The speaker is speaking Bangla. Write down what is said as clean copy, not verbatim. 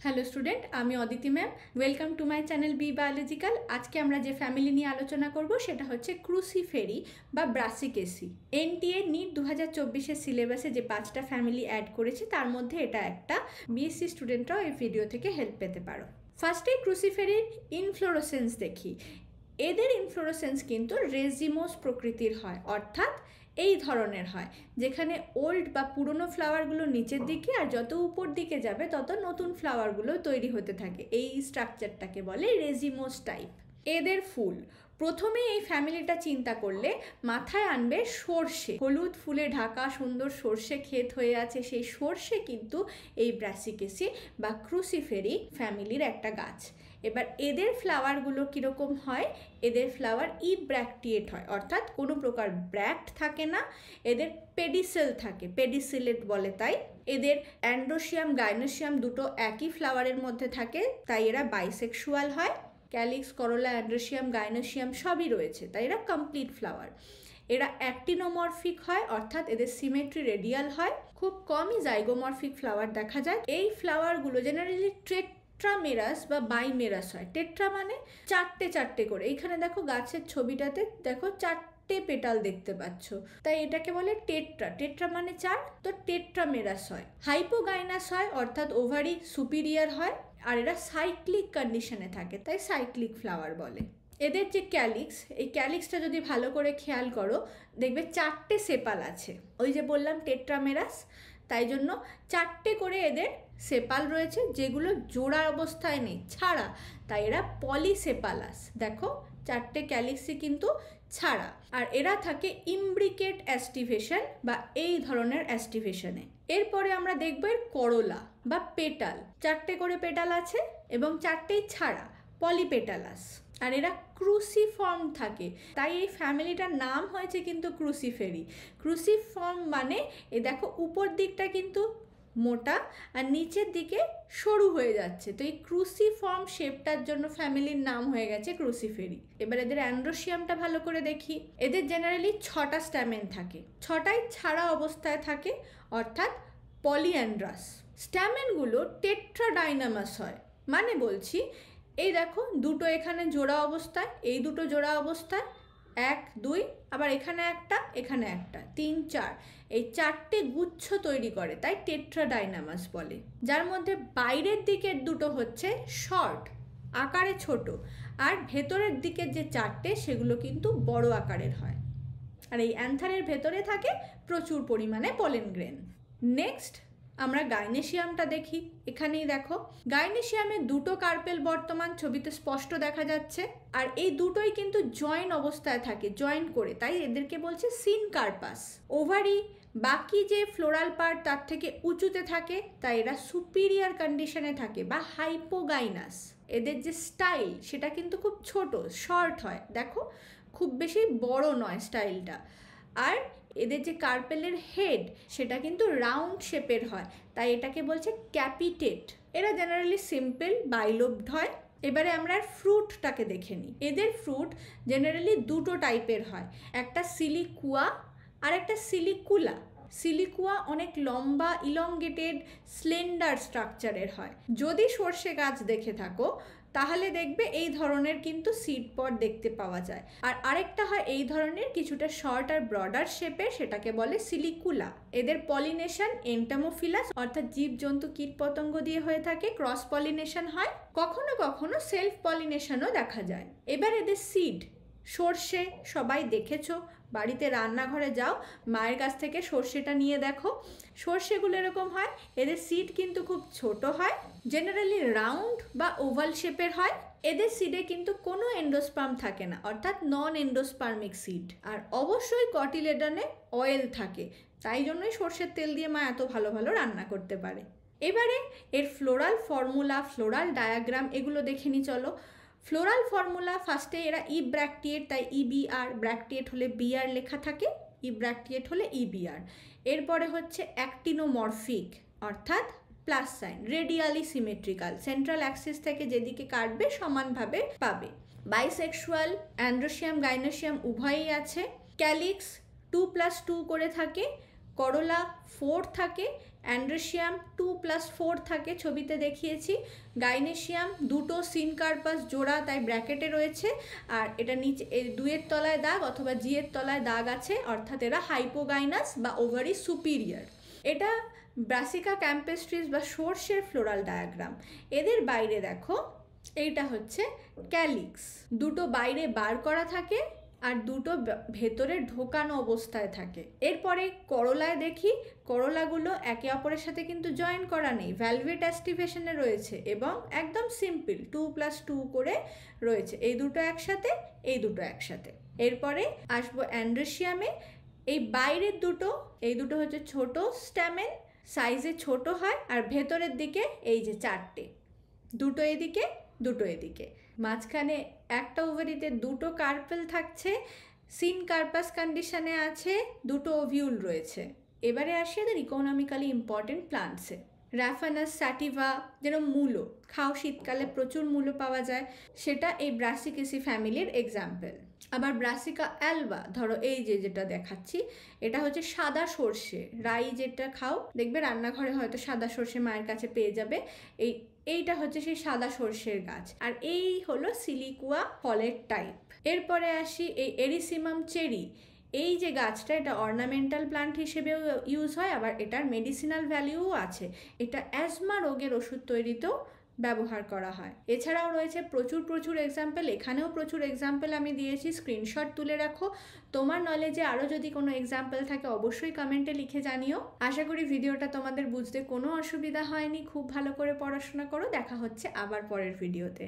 হ্যালো স্টুডেন্ট, আমি Aditi ma'am. Welcome to my channel B biological. আজকে আমরা যে ফ্যামিলি নিয়ে আলোচনা করব সেটা হচ্ছে ক্রুসিফেরি বা ব্রাসিকেসি। এনটিএ নিট 2024-এর সিলেবাসে যে 5টা ফ্যামিলি অ্যাড করেছে তার মধ্যে এটা একটা। বিএসসি স্টুডেন্টরাও এই ভিডিও থেকে হেল্প পেতে পারো। ফার্স্টে ক্রুসিফেরির ইনফ্লোরোসেন্স দেখি। এদের ইনফ্লোরোসেন্স কিন্তু রেজিমোস প্রকৃতির হয়, অর্থাৎ এই ধরনের হয়, যেখানে ওল্ড বা পুরনো ফ্লাওয়ারগুলো নিচের দিকে আর যত উপর দিকে যাবে তত নতুন ফ্লাওয়ারগুলো তৈরি হতে থাকে। এই স্ট্রাকচারটাকে বলে রেজিমোস টাইপ। এদের ফুল প্রথমে এই ফ্যামিলিটা চিন্তা করলে মাথায় আনবে সর্ষে, হলুদ ফুলে ঢাকা সুন্দর সর্ষে ক্ষেত হয়ে আছে। সেই সর্ষে কিন্তু এই ব্রাসিকেসি বা ক্রুসিফেরি ফ্যামিলির একটা গাছ। এবার এদের ফ্লাওয়ারগুলো কীরকম হয়? এদের ফ্লাওয়ার ইব্র্যাক্টিয়েট হয়, অর্থাৎ কোনো প্রকার ব্র্যাক্ট থাকে না, এদের পেডিসেল থাকে, পেডিসিলেট বলে। তাই এদের অ্যান্ড্রোসিয়াম গাইনোসিয়াম দুটো একই ফ্লাওয়ারের মধ্যে থাকে, তাই এরা বাইসেক্সুয়াল হয়। ক্যালিক্স, করোলা, অ্যান্ড্রোসিয়াম, গাইনোসিয়াম সবই রয়েছে, তাই এরা কমপ্লিট ফ্লাওয়ার। এরা অ্যাক্টিনোমরফিক হয়, অর্থাৎ এদের সিমেট্রি রেডিয়াল হয়। খুব কমই জাইগোমরফিক ফ্লাওয়ার দেখা যায়। এই ফ্লাওয়ারগুলো জেনারেলি টেট্রামেরাস বা বাইমেরাস হয়। টেট্রা মানে চারটে চারটে করে। এইখানে দেখো গাছের ছবিটাতে দেখো চারটে পেটাল দেখতে পাচ্ছ, তাই এটাকে বলে টেট্রা। টেট্রা মানে চার, তো টেট্রামেরাস হয়। হাইপোগাইনাস হয়, অর্থাৎ ওভারি সুপিরিয়ার হয়। আর এরা সাইক্লিক কন্ডিশনে থাকে, তাই সাইক্লিক ফ্লাওয়ার বলে। এদের যে ক্যালিক্স, এই ক্যালিক্সটা যদি ভালো করে খেয়াল করো দেখবে চারটে সেপাল আছে। ওই যে বললাম টেট্রামেরাস, তাই জন্য চারটে করে এদের সেপাল রয়েছে, যেগুলো জোড়া অবস্থায় নেই, ছাড়া, তাই এরা পলিসেপালাস। দেখো চারটে ক্যালিক্সই কিন্তু ছাড়া। আর এরা থাকে ইমব্রিকেট অ্যাস্টিভেশন বা এই ধরনের অ্যাস্টিভেশনে। এরপরে আমরা দেখবো এর করোলা বা পেটাল। চারটে করে পেটাল আছে এবং চারটেই ছাড়া, পলিপেটালাস। আর এরা ক্রুসিফর্ম থাকে, তাই এই ফ্যামিলিটার নাম হয়েছে কিন্তু ক্রুসিফেরি। ক্রুসিফর্ম মানে এ দেখো উপর দিকটা কিন্তু মোটা আর নিচের দিকে সরু হয়ে যাচ্ছে, তো এই ক্রুসিফর্ম শেপটার জন্য ফ্যামিলির নাম হয়ে গেছে ক্রুসিফেরি। এবার এদের অ্যান্ড্রোসিয়ামটা ভালো করে দেখি। এদের জেনারেলি 6টা স্ট্যামেন থাকে, 6টাই ছাড়া অবস্থায় থাকে, অর্থাৎ পলিঅ্যান্ড্রাস। স্ট্যামেনগুলো টেট্রাডাইনামাস হয়, মানে বলছি এই দেখো দুটো এখানে জোড়া অবস্থায়, এই দুটো জোড়া অবস্থায়, 1 2, আবার এখানে একটা, এখানে একটা, 3 4, এই চারটে গুচ্ছ তৈরি করে, তাই টেট্রাডাইনামাস বলে। যার মধ্যে বাইরের দিকের দুটো হচ্ছে শর্ট, আকারে ছোট, আর ভেতরের দিকের যে চারটে সেগুলো কিন্তু বড় আকারের হয়। আর এই অ্যান্থারের ভেতরে থাকে প্রচুর পরিমাণে পলেন গ্রেন। নেক্সট আমরা গাইনেশিয়ামটা দেখি। এখানেই দেখো গাইনেশিয়ামের দুটো কার্পেল বর্তমান ছবিতে স্পষ্ট দেখা যাচ্ছে, আর এই দুটোই কিন্তু জয়েন অবস্থায় থাকে, জয়েন করে, তাই এদেরকে বলছে সিনকার্পাস। ওভারি বাকি যে ফ্লোরাল পার্ট তার থেকে উঁচুতে থাকে, তাই এরা সুপিরিয়ার কন্ডিশনে থাকে বা হাইপোগাইনাস। এদের যে স্টাইল সেটা কিন্তু খুব ছোট, শর্ট হয়, দেখো খুব বেশি বড় নয় স্টাইলটা। আর এদের যে কার্পেলের হেড সেটা কিন্তু রাউন্ড শেপের হয়, তাই এটাকে বলছে ক্যাপিটেট। এরা জেনারেলি সিম্পল বাইলোবড হয়। এবারে আমরা ফ্রুটটাকে দেখে নিই। এদের ফ্রুট জেনারেলি দুটো টাইপের হয়, একটা সিলিকুয়া আর একটা সিলিকুলা। সিলিকুয়া অনেক লম্বা, ইলংগেটেড, স্লেন্ডার স্ট্রাকচারের হয়। যদি সর্ষে গাছ দেখে থাকো তাহলে দেখবে এই ধরনের কিন্তু সিড পড দেখতে পাওয়া যায়। আর আরেকটা হয় এই ধরনের কিছুটা শর্ট আর ব্রডার শেপের, সেটাকে বলে সিলিকুলা। এদের পলিনেশন এন্টামোফিলাস, অর্থাৎ জীবজন্তু কীটপতঙ্গ দিয়ে হয়ে থাকে, ক্রস পলিনেশন হয়, কখনো কখনো সেলফ পলিনেশনও দেখা যায়। এবার এদের সিড, সর্ষে সবাই দেখেছো, বাড়িতে রান্নাঘরে যাও, মায়ের কাছ থেকে সর্ষেটা নিয়ে দেখো, সর্ষেগুলো এরকম হয়। এদের সিড কিন্তু খুব ছোট হয়, জেনারেলি রাউন্ড বা ওভাল শেপের হয়। এদের সিডে কিন্তু কোনো এন্ডোস্পার্ম থাকে না, অর্থাৎ নন এন্ডোস্পার্মিক সিড। আর অবশ্যই কটিলেডনে অয়েল থাকে, তাই জন্যই সর্ষের তেল দিয়ে মা এত ভালো ভালো রান্না করতে পারে। এবারে এর ফ্লোরাল ফর্মুলা, ফ্লোরাল ডায়াগ্রাম এগুলো দেখে নি চলো। ফ্লোরাল ফর্মুলা ফার্স্টে এরা ইব্র্যাক্টিয়েট, তাই ইবিআর, ব্র্যাক্টিয়েট হলে বিআর লেখা থাকে, ইব্র্যাক্টিয়েট হলে ইবিআর। এরপরে হচ্ছে অ্যাক্টিনোমরফিক, অর্থাৎ plus sign, radially symmetrical, central Axis থেকে যেদিকে কাটবে সমানভাবে পাবে। বাইসেক্সুয়াল, অ্যান্ড্রোসিয়াম গাইনোসিয়াম উভয়ই আছে। ক্যালিক্স 2+2 করে থাকে, করোলা 4 থাকে, অ্যান্ড্রেসিয়াম 2+4 থাকে, ছবিতে দেখিয়েছি। গাইনেসিয়াম দুটো সিনকার্পাস জোড়া, তাই ব্র্যাকেটে রয়েছে। আর এটা নিচে 2-এর তলায় দাগ অথবা জি-এর তলায় দাগ আছে, অর্থাৎ এরা হাইপোগাইনাস বা ওভারি সুপিরিয়র। এটা ব্রাসিকা ক্যাম্পেস্ট্রিস বা সর্ষের ফ্লোরাল ডায়াগ্রাম। এদের বাইরে দেখো, এইটা হচ্ছে ক্যালিক্স, দুটো বাইরে বার করা থাকে আর দুটো ভেতরে ঢোকানো অবস্থায় থাকে। এরপরে করলায় দেখি, করলাগুলো একে অপরের সাথে কিন্তু জয়েন করা নেই, ভ্যালভেট অ্যাস্টিভেশনে রয়েছে এবং একদম সিম্পল 2+2 করে রয়েছে, এই দুটো একসাথে, এই দুটো একসাথে। এরপরে আসবো অ্যান্ড্রেসিয়ামে। এই বাইরের দুটো, এই দুটো হচ্ছে ছোট স্ট্যামেন, সাইজে ছোট হয়, আর ভেতরের দিকে এই যে 4টে, দুটো এদিকে দুটো এদিকে। মাঝখানে একটা ওভারিতে দুটো কার্পেল থাকছে, সিনকার্পাস কন্ডিশনে আছে, দুটো ওভিউল রয়েছে। এবারে আসি এদের ইকোনমিক্যালি ইম্পর্টেন্ট প্লান্টসে। রাফানাস স্যাটিভা, যেরকম মূলো, খাও শীতকালে প্রচুর মূলো পাওয়া যায়, সেটা এই ব্রাসিকেসি ফ্যামিলির এক্সাম্পল। আবার ব্রাসিকা অ্যালবা, ধরো এই যে যেটা দেখাচ্ছি, এটা হচ্ছে সাদা সর্ষে, রাই যেটা খাও, দেখবে রান্নাঘরে হয়তো সাদা সর্ষে মায়ের কাছে পেয়ে যাবে, এইটা হচ্ছে সেই সাদা সর্ষের গাছ। আর এই হলো সিলিকুয়া ফলের টাইপ। এরপরে আসি এই এরিসিমাম চেরি, এই যে গাছটা, এটা অর্নামেন্টাল প্লান্ট হিসেবেও ইউজ হয়, আবার এটার মেডিসিনাল ভ্যালুও আছে। এটা অ্যাজমা রোগের ওষুধ তৈরিতেও ব্যবহার করা হয়। এছাড়াও রয়েছে প্রচুর এক্সাম্পল, এখানেও প্রচুর এক্সাম্পল আমি দিয়েছি, স্ক্রিনশট তুলে রাখো। তোমার নলেজে আরও যদি কোনো এক্সাম্পল থাকে অবশ্যই কমেন্টে লিখে জানিও। আশা করি ভিডিওটা তোমাদের বুঝতে কোনো অসুবিধা হয়নি, খুব ভালো করে পড়াশোনা করো। দেখা হচ্ছে আবার পরের ভিডিওতে।